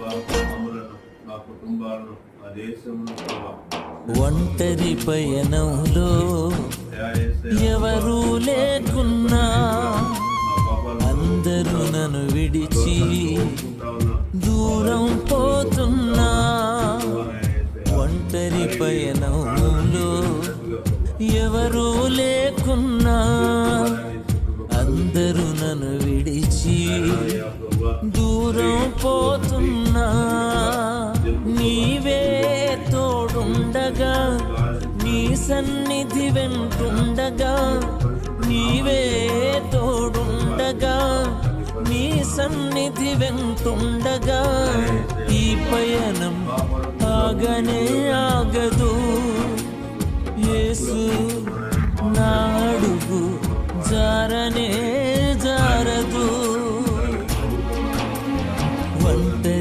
మా కుటుంబాలను మా దేశంలో ఒంటరి పయనంలో ఎవరూ లేకున్నా అందరూ నన్ను విడిచి దూరం పోతున్నా. ఒంటరి పయనంలో ఎవరూ లేకున్నా అందరూ నన్ను విడిచి దూరం పోతున్నా. నీవే తోడుండగా నీ సన్నిధి వెంటుండగా, నీవే తోడుండగా నీ సన్నిధి వెంటుండగా, ఈ పయనం ఆగనే ఆగదు. యేసు నా అడుగు జారనే